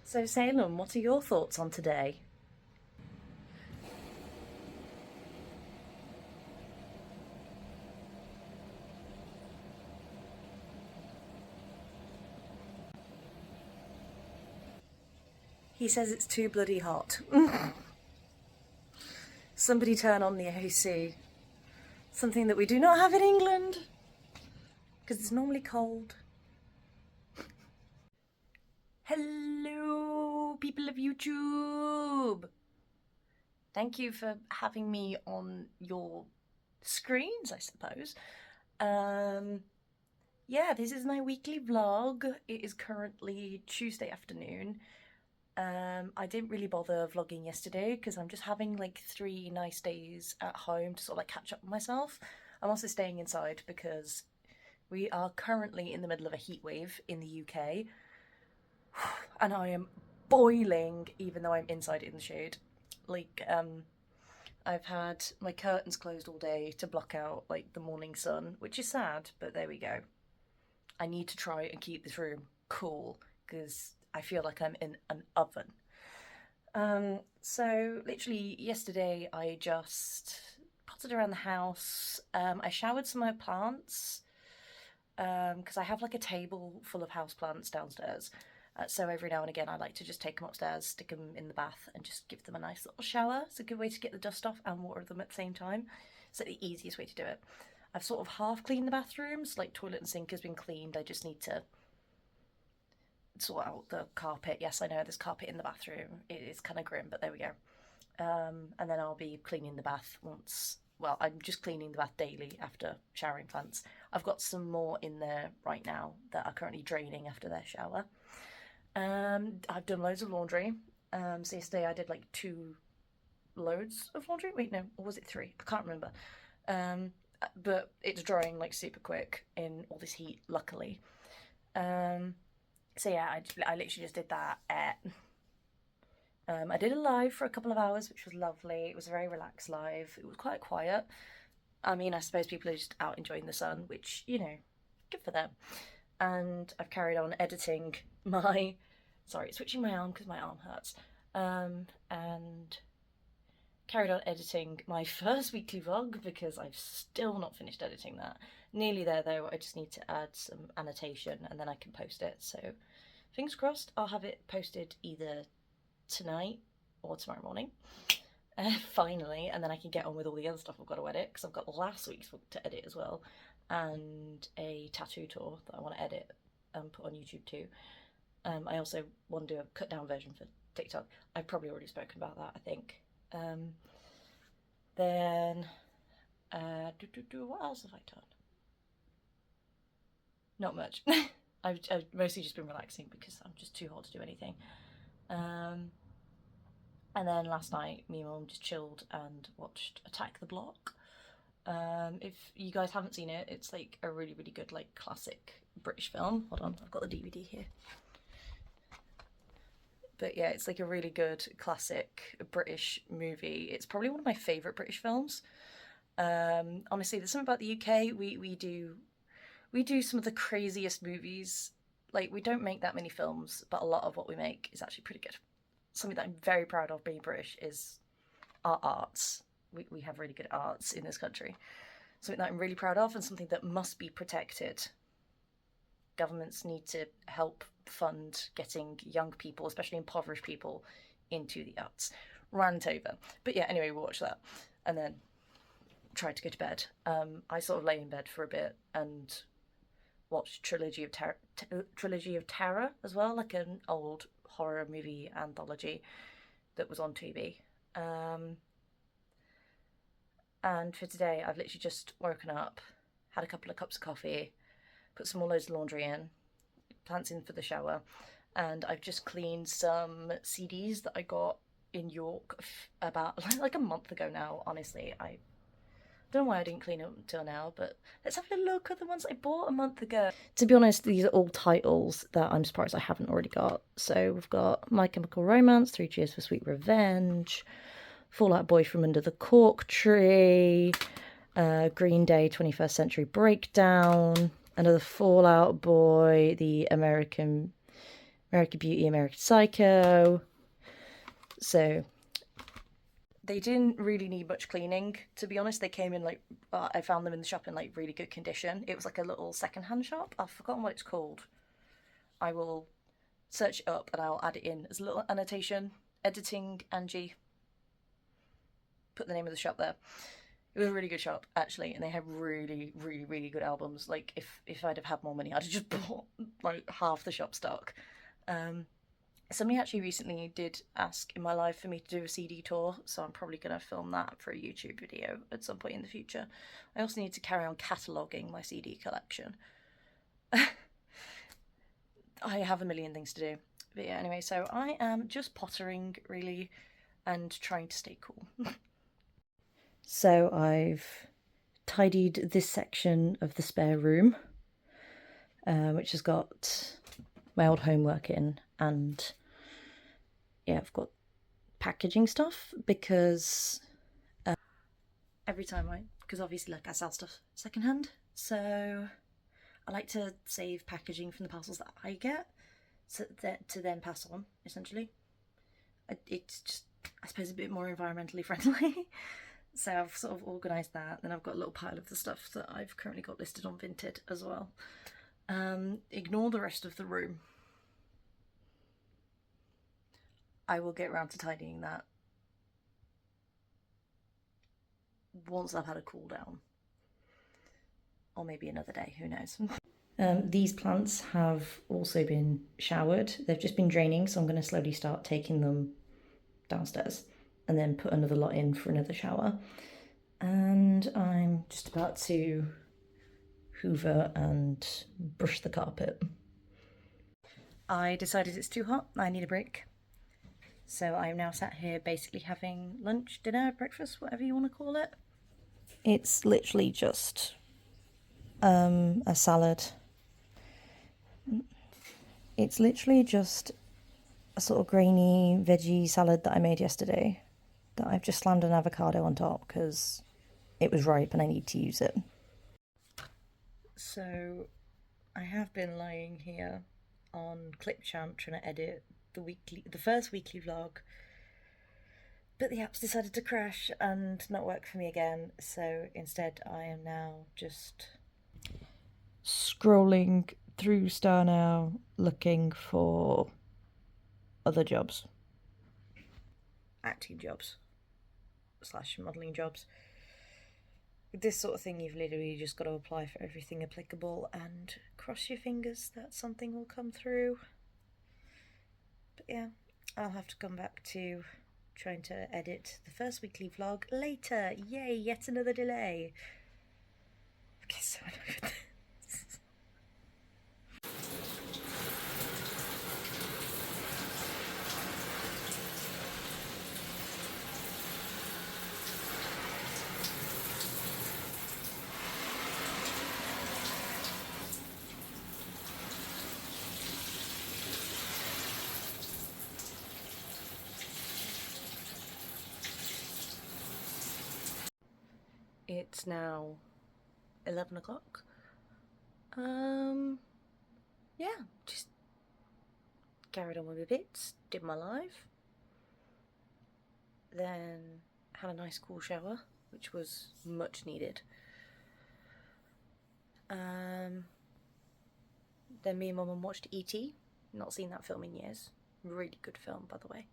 So, Salem, what are your thoughts on today? He says it's too bloody hot. Somebody turn on the AC. Something that we do not have in England because it's normally cold. Hello, people of YouTube. Thank you for having me on your screens, I suppose. Um, yeah, this is my weekly vlog. It is currently Tuesday afternoon. I didn't really bother vlogging yesterday because I'm just having like 3 nice days at home to sort of like catch up with myself. I'm also staying inside because we are currently in the middle of a heat wave in the UK and I am boiling even though I'm inside in the shade. Like, I've had my curtains closed all day to block out like the morning sun, which is sad, but there we go. I need to try and keep this room cool because I feel like I'm in an oven. So literally yesterday I just potted around the house. I showered some of my plants because I have like a table full of house plants downstairs. So every now and again I like to just take them upstairs, stick them in the bath and just give them a nice little shower. It's a good way to get the dust off and water them at the same time. It's like the easiest way to do it. I've sort of half cleaned the bathrooms, like toilet and sink has been cleaned. I just need to sort out the carpet. Yes, I know there's carpet in the bathroom. It is kind of grim, but there we go. And then I'll be cleaning the bath once. Well, I'm just cleaning the bath daily after showering plants. I've got some more in there right now that are currently draining after their shower. I've done loads of laundry. So yesterday I did like 2 loads of laundry. Wait, no, or was it 3? I can't remember. But it's drying like super quick in all this heat, luckily. Um, so yeah, I literally just did that. I did a live for a couple of hours, which was lovely. It was a very relaxed live. It was quite quiet. I mean, I suppose people are just out enjoying the sun, which, good for them. And I've carried on editing my. Sorry, switching my arm because my arm hurts. And carried on editing my first weekly vlog because I've still not finished editing that. Nearly there though, I just need to add some annotation and then I can post it. So fingers crossed I'll have it posted either tonight or tomorrow morning. Finally, and then I can get on with all the other stuff I've got to edit because I've got last week's vlog to edit as well and a tattoo tour that I want to edit and put on YouTube too. I also want to do a cut down version for TikTok. I've probably already spoken about that, I think. Then, what else have I done? Not much. I've mostly just been relaxing because I'm just too hot to do anything. And then last night, me and Mum just chilled and watched Attack the Block. If you guys haven't seen it, it's like a really, really good, like classic British film. Hold on, I've got the DVD here. But yeah, it's like a really good classic British movie. It's probably one of my favourite British films. Honestly, there's something about the UK. We do some of the craziest movies. Like, we don't make that many films, but a lot of what we make is actually pretty good. Something that I'm very proud of being British is our arts. We have really good arts in this country. Something that I'm really proud of and something that must be protected. Governments need to help fund getting young people, especially impoverished people, into the arts. Rant over. But yeah, anyway, we watched that and then tried to go to bed. I sort of lay in bed for a bit and watched Trilogy of Terror as well, like an old horror movie anthology that was on TV. And for today, I've literally just woken up, had a couple of cups of coffee, put some more loads of laundry in, plants in for the shower, and I've just cleaned some CDs that I got in York about like a month ago now. Honestly, I don't know why I didn't clean them until now, but let's have a look at the ones I bought a month ago. To be honest, these are all titles that I'm surprised I haven't already got. So we've got My Chemical Romance, Three Cheers for Sweet Revenge, Fall Out Boy from Under the Cork Tree, Green Day 21st Century Breakdown, another Fall Out Boy, the American American Beauty, American Psycho. So they didn't really need much cleaning, to be honest. They came in like, I found them in the shop in like really good condition. It was like a little secondhand shop. I've forgotten what it's called. I will search it up and I'll add it in as a little annotation. Editing Angie. Put the name of the shop there. It was a really good shop, actually, and they had really, really, really good albums. Like, if I'd have had more money, I'd have just bought like half the shop stock. Somebody actually recently did ask in my life for me to do a CD tour, so I'm probably going to film that for a YouTube video at some point in the future. I also need to carry on cataloguing my CD collection. I have a million things to do. But yeah, anyway, so I am just pottering, really, and trying to stay cool. So I've tidied this section of the spare room, which has got my old homework in, and yeah, I've got packaging stuff because every time because obviously like I sell stuff secondhand, so I like to save packaging from the parcels that I get, so that to then pass on, essentially. It's just, I suppose, a bit more environmentally friendly. So I've sort of organised that. Then I've got a little pile of the stuff that I've currently got listed on Vinted as well. Ignore the rest of the room. I will get around to tidying that once I've had a cool down. Or maybe another day, who knows. These plants have also been showered. They've just been draining, so I'm going to slowly start taking them downstairs and then put another lot in for another shower. And I'm just about to hoover and brush the carpet. I decided it's too hot, I need a break. So I'm now sat here basically having lunch, dinner, breakfast, whatever you want to call it. It's literally just a salad. It's literally just a sort of grainy veggie salad that I made yesterday that I've just slammed an avocado on top because it was ripe and I need to use it. So I have been lying here on Clipchamp trying to edit the first weekly vlog, but the apps decided to crash and not work for me again, so instead I am now just scrolling through Star Now looking for other jobs. Acting jobs / modelling jobs. With this sort of thing, you've literally just got to apply for everything applicable and cross your fingers that something will come through. But yeah, I'll have to come back to trying to edit the first weekly vlog later. Yay, yet another delay. Okay, so I know this. It's now 11 o'clock. Yeah, just carried on with my bits, did my live, then had a nice cool shower, which was much needed. Then me and Mum watched E.T. Not seen that film in years. Really good film, by the way.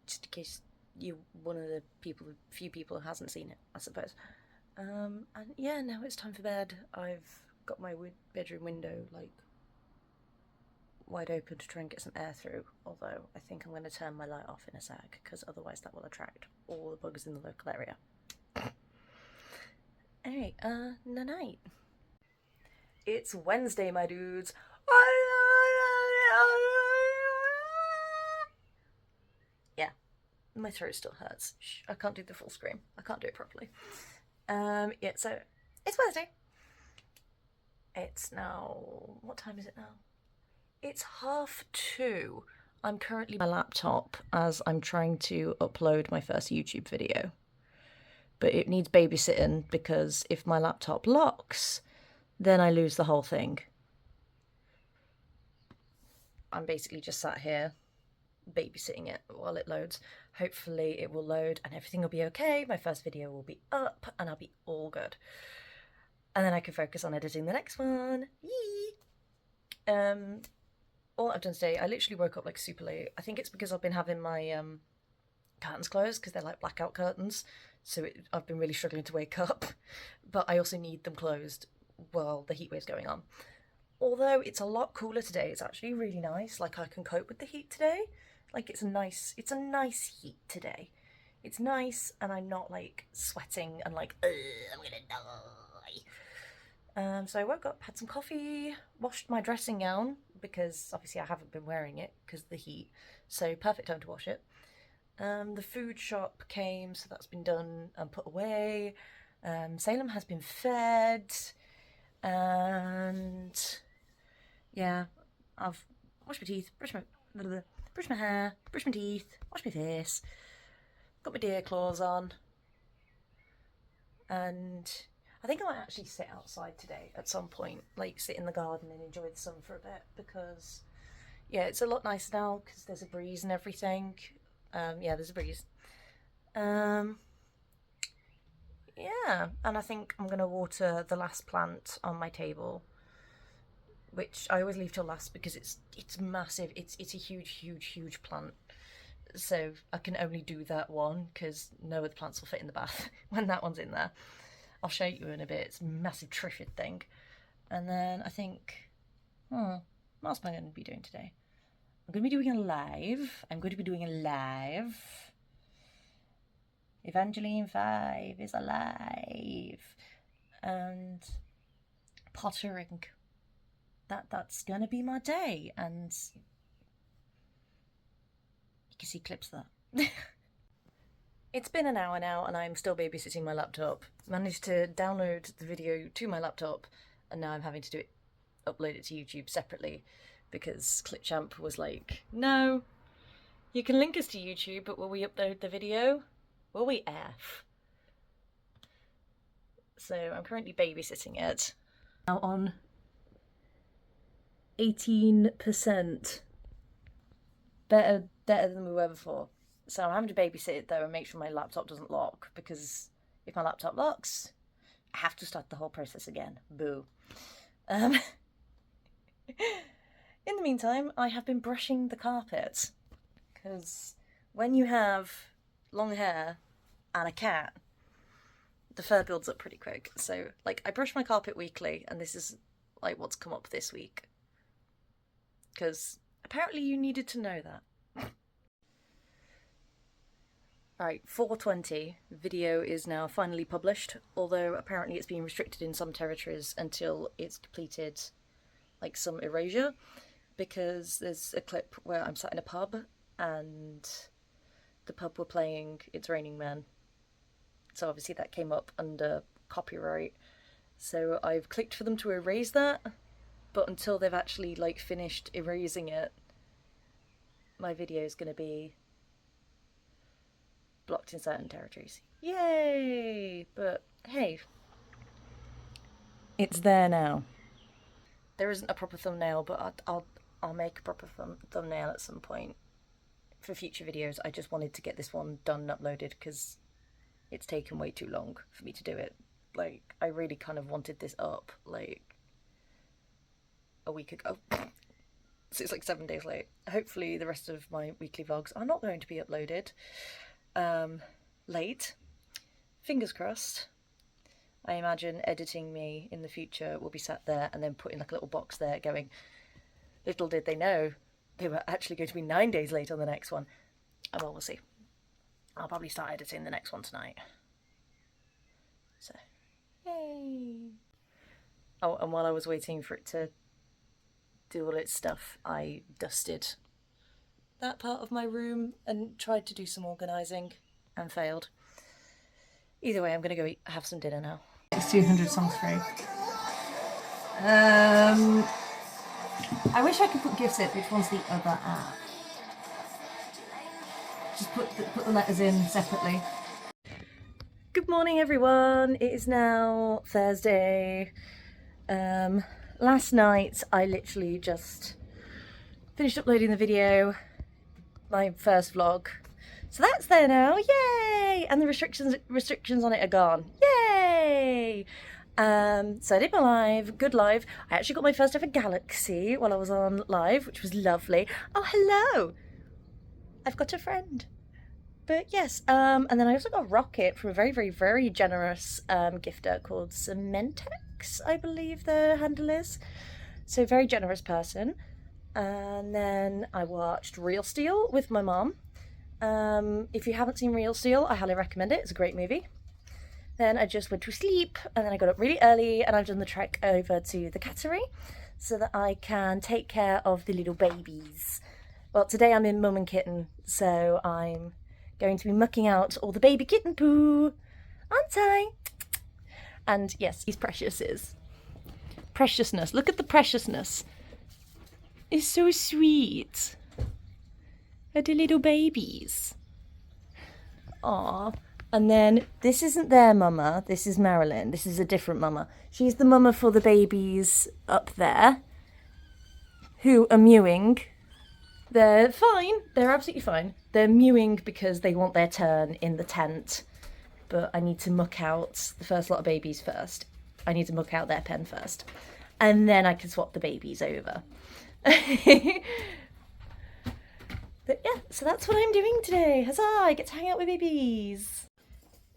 Just in case you're one of the few people who hasn't seen it, I suppose. And yeah, now it's time for bed. I've got my bedroom window like wide open to try and get some air through, although I think I'm going to turn my light off in a sec because otherwise that will attract all the bugs in the local area. Anyway, night. It's Wednesday, my dudes. Yeah, my throat still hurts. Shh, I can't do the full scream. I can't do it properly. Yeah, so it's Wednesday. It's now, what time is it now? It's 2:30. I'm currently on my laptop as I'm trying to upload my first YouTube video. But it needs babysitting because if my laptop locks, then I lose the whole thing. I'm basically just sat here babysitting it while it loads. Hopefully it will load and everything will be okay. My first video will be up and I'll be all good. And then I can focus on editing the next one. Yee! All I've done today, I literally woke up like super late. I think it's because I've been having my curtains closed because they're like blackout curtains. So I've been really struggling to wake up. But I also need them closed while the heat wave's going on. Although it's a lot cooler today, it's actually really nice. Like I can cope with the heat today. Like it's a nice heat today. It's nice and I'm not like sweating and like, I'm gonna die. So I woke up, had some coffee, washed my dressing gown because obviously I haven't been wearing it because of the heat. So perfect time to wash it. The food shop came, so that's been done and put away. Salem has been fed. And yeah, I've washed my teeth, brushed my hair, brushed my teeth, washed my face, got my deer claws on, and I think I might actually sit outside today at some point, like sit in the garden and enjoy the sun for a bit, because yeah, it's a lot nicer now because there's a breeze and everything. Yeah, there's a breeze. Yeah, and I think I'm gonna water the last plant on my table, which I always leave till last because it's massive. It's a huge plant. So I can only do that one because no other plants will fit in the bath when that one's in there. I'll show you in a bit. It's a massive triffid thing. And then I think, what else am I going to be doing today? I'm going to be doing a live. Evangeline 5 is alive. And pottering. That's gonna be my day, and you can see clips of that. It's been an hour now and I'm still babysitting my laptop. Managed to download the video to my laptop and now I'm having to upload it to YouTube separately because Clipchamp was like, no, you can link us to YouTube, but will we upload the video? Will we F? So I'm currently babysitting it. Now on 18%. Better than we were before. So I'm having to babysit it though and make sure my laptop doesn't lock, because if my laptop locks, I have to start the whole process again. Boo. In the meantime, I have been brushing the carpet, because when you have long hair and a cat, the fur builds up pretty quick. So like I brush my carpet weekly, and this is like what's come up this week, because apparently you needed to know that. Right, 4:20, video is now finally published, although apparently it's being restricted in some territories until it's completed like some erasure, because there's a clip where I'm sat in a pub and the pub were playing It's Raining Men. So obviously that came up under copyright. So I've clicked for them to erase that, but until they've actually like finished erasing it, my video is going to be blocked in certain territories. Yay! But hey, it's there now. There isn't a proper thumbnail, but I'll make a proper thumbnail at some point for future videos. I just wanted to get this one done and uploaded because it's taken way too long for me to do it. Like, I really kind of wanted this up like a week ago. So it's like 7 days late. Hopefully the rest of my weekly vlogs are not going to be uploaded late. Fingers crossed. I imagine editing me in the future will be sat there and then put in like a little box there going, little did they know they were actually going to be 9 days late on the next one. Oh, well, we'll see. I'll probably start editing the next one tonight. So, yay! Oh, and while I was waiting for it to do all its stuff, I dusted that part of my room and tried to do some organising and failed. Either way, I'm going to go have some dinner now. It's 200 songs free. I wish I could put gifts in. Which one's the other app? Just put the letters in separately. Good morning, everyone. It is now Thursday. Last night I literally just finished uploading the video, my first vlog. So that's there now, yay! And the restrictions on it are gone, yay! So I did my live, good live. I actually got my first ever Galaxy while I was on live, which was lovely. Oh, hello! I've got a friend. But yes, and then I also got a rocket from a very, very, very generous gifter called Cementex, I believe the handle is. So very generous person. And then I watched Real Steel with my mom. If you haven't seen Real Steel, I highly recommend it. It's a great movie. Then I just went to sleep, and then I got up really early, and I've done the trek over to the cattery so that I can take care of the little babies. Well, today I'm in Mum and Kitten, so I'm going to be mucking out all the baby kitten poo, aren't I? And yes, these preciouses. Preciousness, look at the preciousness. It's so sweet. Are the little babies. Aww. And then this isn't their mama, this is Marilyn. This is a different mama. She's the mama for the babies up there who are mewing. They're fine, they're absolutely fine. They're mewing because they want their turn in the tent. But I need to muck out the first lot of babies first. I need to muck out their pen first. And then I can swap the babies over. But yeah, so that's what I'm doing today. Huzzah, I get to hang out with babies.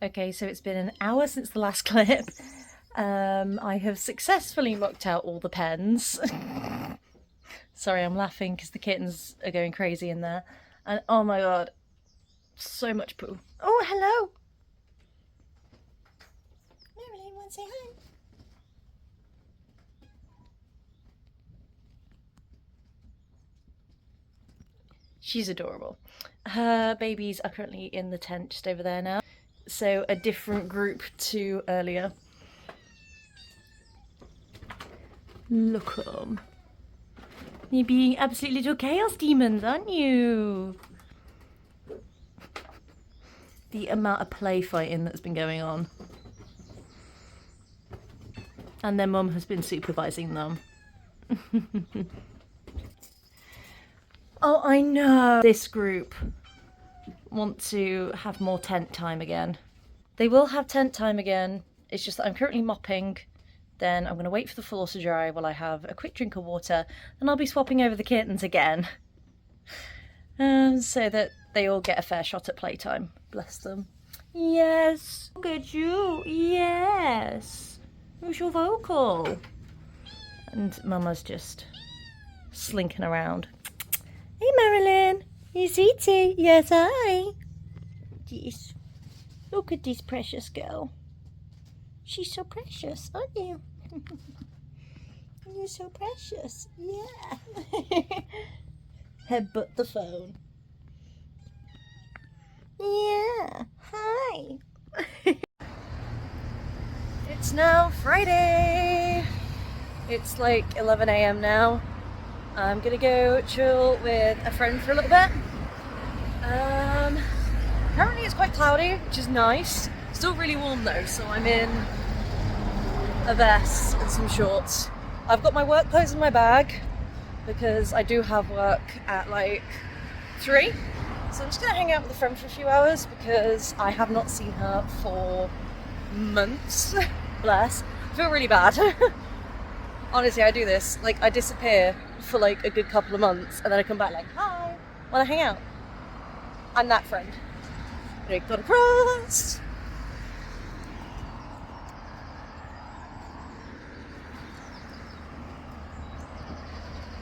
Okay, so it's been an hour since the last clip. I have successfully mucked out all the pens. Sorry, I'm laughing because the kittens are going crazy in there. And oh my god, so much poo. Oh, hello. Marilyn, want to say hi? She's adorable. Her babies are currently in the tent just over there now. So a different group to earlier. Look at them. You're being absolute little chaos demons, aren't you? The amount of play fighting that's been going on. And their mum has been supervising them. Oh, I know. This group want to have more tent time again. They will have tent time again. It's just that I'm currently mopping. Then I'm going to wait for the floor to dry while I have a quick drink of water. And I'll be swapping over the kittens again. So that they all get a fair shot at playtime. Bless them. Yes. Look at you. Yes. Who's your vocal? And Mama's just slinking around. Hey Marilyn, is it? Yes, I. Yes. Look at this precious girl. She's so precious, aren't you? You're so precious, yeah. Headbutt the phone. Yeah, hi. It's now Friday. It's like 11 AM now. I'm gonna go chill with a friend for a little bit. Currently it's quite cloudy, which is nice. Still really warm though, so I'm in a vest and some shorts. I've got my work clothes in my bag because I do have work at like 3. So I'm just gonna hang out with a friend for a few hours because I have not seen her for months. Bless. I feel really bad. Honestly, I do this. Like, I disappear for like a good couple of months and then I come back like, hi, wanna hang out? I'm that friend. Break got across.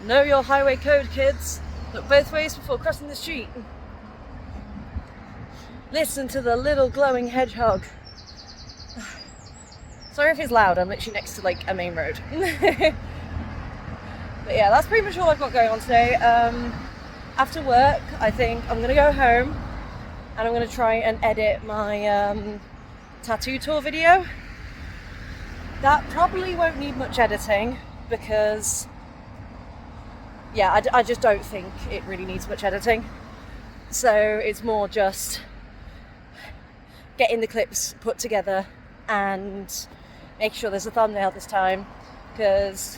Know your highway code, kids. Look both ways before crossing the street. Listen to the little glowing hedgehog. Sorry if it's loud, I'm literally next to like a main road. But yeah, that's pretty much all I've got going on today. After work, I think I'm gonna go home and I'm gonna try and edit my tattoo tour video. That probably won't need much editing because, yeah, I just don't think it really needs much editing. So it's more just getting the clips put together and make sure there's a thumbnail this time, because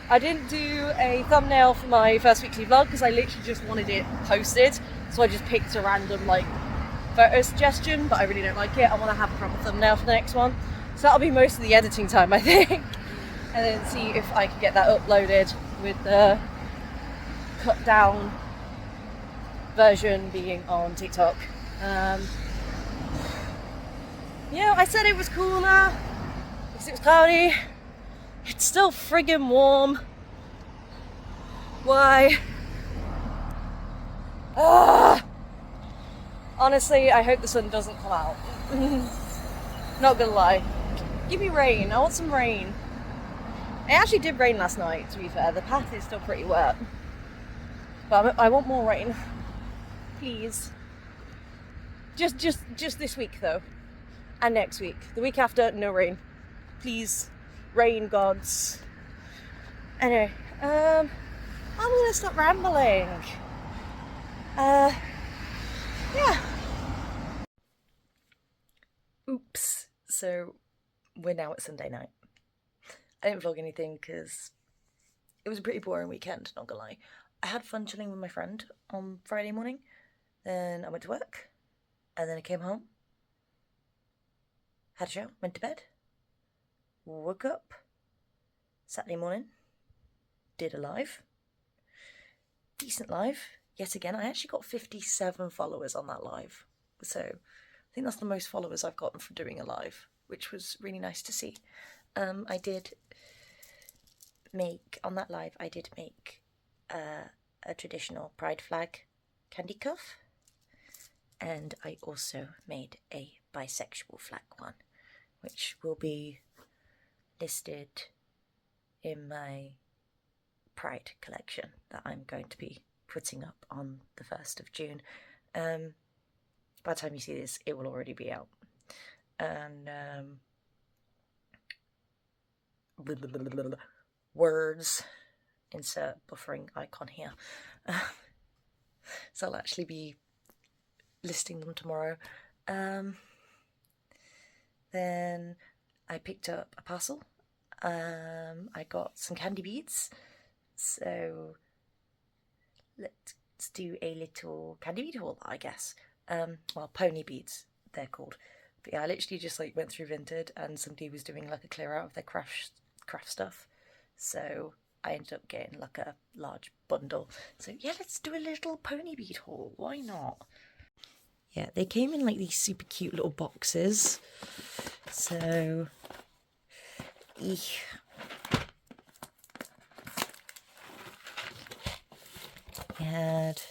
I didn't do a thumbnail for my first weekly vlog because I literally just wanted it posted. So I just picked a random like photo suggestion, but I really don't like it. I want to have a proper thumbnail for the next one. So that'll be most of the editing time, I think. And then see if I can get that uploaded with the cut down version being on TikTok. Yeah, I said it was cooler because it was cloudy. It's still friggin' warm. Why? Honestly, I hope the sun doesn't come out. Not gonna lie. Give me rain. I want some rain. It actually did rain last night, to be fair. The path is still pretty wet. But I want more rain. Please. Just this week, though. And next week. The week after, no rain. Please. Rain gods. Anyway, I'm gonna stop rambling. Yeah. Oops. So we're now at Sunday night. I didn't vlog anything because it was a pretty boring weekend, not gonna lie. I had fun chilling with my friend on Friday morning. Then I went to work. And then I came home. Had a shower, went to bed. Woke up. Saturday morning. Did a live. Decent live. Yet again, I actually got 57 followers on that live. So I think that's the most followers I've gotten from doing a live, which was really nice to see. I did make, on that live, I did make a traditional pride flag candy cuff. And I also made a bisexual flag one, which will be listed in my Pride collection that I'm going to be putting up on the 1st of June. By the time you see this, it will already be out. And words, insert buffering icon here. So I'll actually be listing them tomorrow. Then I picked up a parcel. I got some candy beads. So let's do a little candy bead haul, I guess. Well, pony beads, they're called. But yeah, I literally just like went through Vinted and somebody was doing like a clear out of their craft stuff. So I ended up getting like a large bundle. So yeah, let's do a little pony bead haul. Why not? Yeah, they came in like these super cute little boxes. So, we had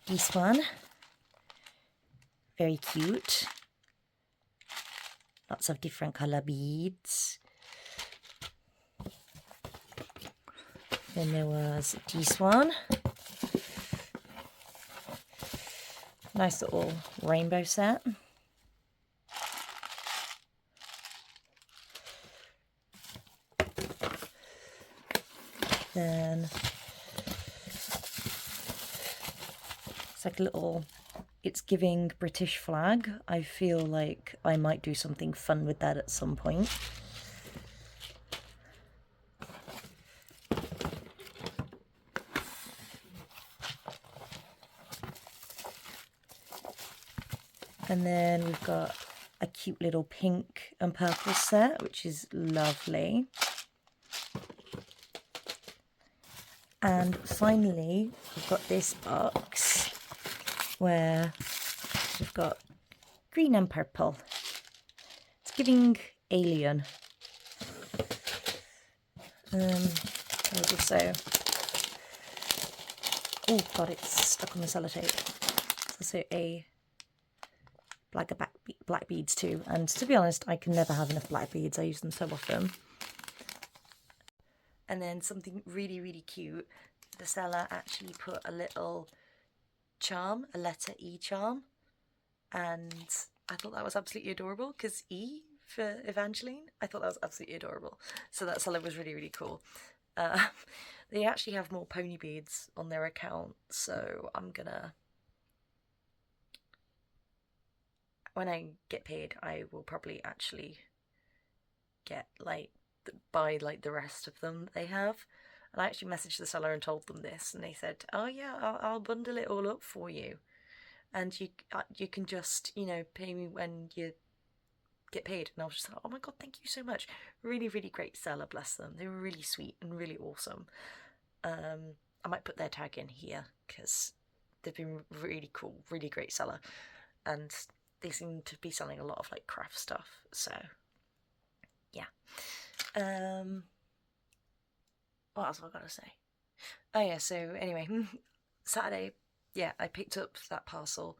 this one. Very cute. Lots of different colour beads. Then there was this one. Nice little rainbow set. Then it's like a little, it's giving British flag. I feel like I might do something fun with that at some point. And then we've got a cute little pink and purple set, which is lovely. And finally, we've got this box where we've got green and purple. It's giving alien. There's also, oh god, it's stuck on the sellotape. There's also a black beads too, and to be honest, I can never have enough black beads. I use them so often. And then something really, really cute. The seller actually put a little charm, a letter E charm, and I thought that was absolutely adorable because E for Evangeline, I thought that was absolutely adorable. So that seller was really, really cool. They actually have more pony beads on their account, so I'm gonna, when I get paid, I will probably actually get like by like the rest of them they have. And I actually messaged the seller and told them this, and they said, "Oh yeah, I'll bundle it all up for you, and you can just pay me when you get paid." And I was just like, "Oh my god, thank you so much!" Really, really great seller, bless them. They were really sweet and really awesome. I might put their tag in here because they've been really cool, really great seller, and they seem to be selling a lot of like craft stuff. So yeah. What else have I got to say? Oh yeah, so anyway, Saturday, yeah, I picked up that parcel,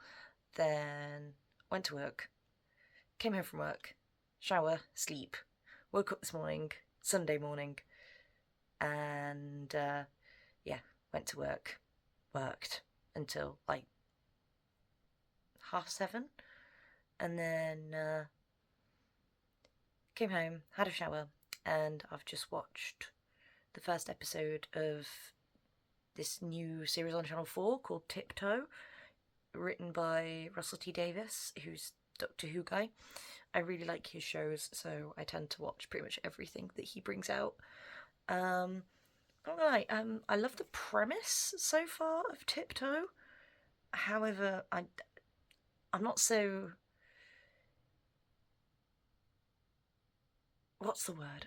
then went to work, came home from work, shower, sleep, woke up this morning, Sunday morning, and yeah, went to work, worked until like 7:30, and then came home, had a shower, and I've just watched the first episode of this new series on Channel 4 called Tiptoe, written by Russell T Davies, who's Doctor Who guy. I really like his shows, so I tend to watch pretty much everything that he brings out. Alright, I love the premise so far of Tiptoe. However, I'm not so... What's the word?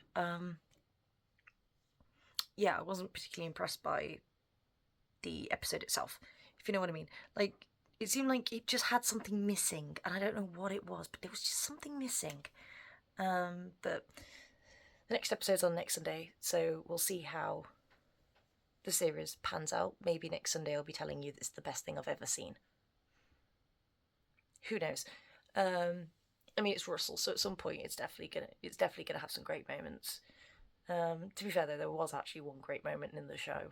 Yeah, I wasn't particularly impressed by the episode itself, if you know what I mean. Like, it seemed like it just had something missing, and I don't know what it was, but there was just something missing. But the next episode's on next Sunday, so we'll see how the series pans out. Maybe next Sunday I'll be telling you that it's the best thing I've ever seen. Who knows? I mean, it's Russell, so at some point it's definitely gonna have some great moments. To be fair though, there was actually one great moment in the show.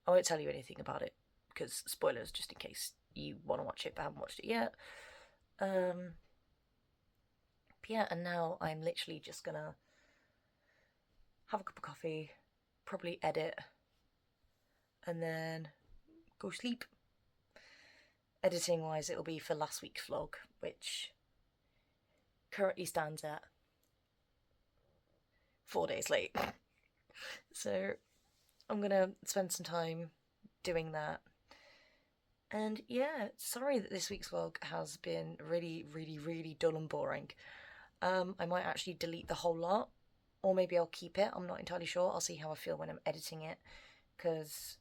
I won't tell you anything about it because spoilers, just in case you want to watch it but haven't watched it yet. But yeah, and now I'm literally just gonna have a cup of coffee, probably edit, and then go sleep. Editing wise, it'll be for last week's vlog, which currently stands at 4 days late. So I'm gonna spend some time doing that. And yeah, sorry that this week's vlog has been really, really, really dull and boring. I might actually delete the whole lot, or maybe I'll keep it. I'm not entirely sure. I'll see how I feel when I'm editing it, because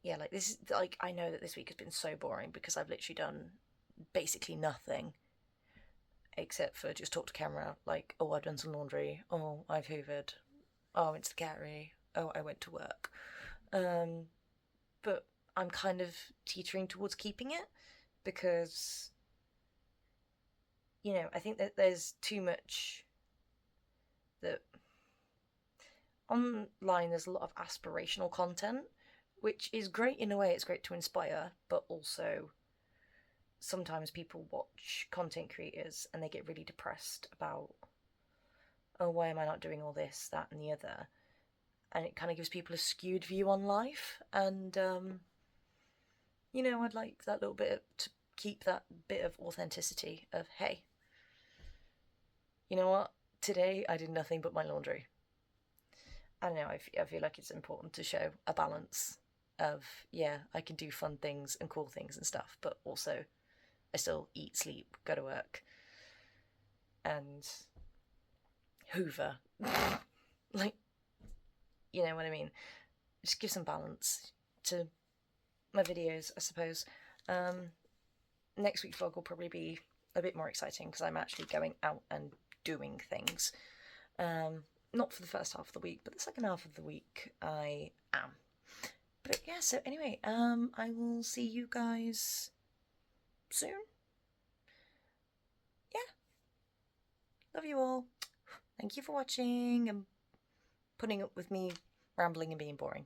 yeah, like this is like, I know that this week has been so boring because I've literally done basically nothing except for just talk to camera. Like, oh, I've done some laundry. Oh, I've hoovered. Oh, I went to the cattery. Oh, I went to work. But I'm kind of teetering towards keeping it because, I think that there's too much that online there's a lot of aspirational content, which is great in a way. It's great to inspire, but also sometimes people watch content creators and they get really depressed about, oh, why am I not doing all this, that, and the other? And it kind of gives people a skewed view on life. And, I'd like that little bit to keep that bit of authenticity of, hey, you know what? Today I did nothing but my laundry. I don't know, I feel like it's important to show a balance of, yeah, I can do fun things and cool things and stuff, but also I still eat, sleep, go to work, and hoover. Like, you know what I mean? Just give some balance to my videos, I suppose. Next week's vlog will probably be a bit more exciting because I'm actually going out and doing things. Not for the first half of the week, but the second half of the week I am. But yeah, so anyway, I will see you guys soon. Yeah. Love you all. Thank you for watching and putting up with me rambling and being boring.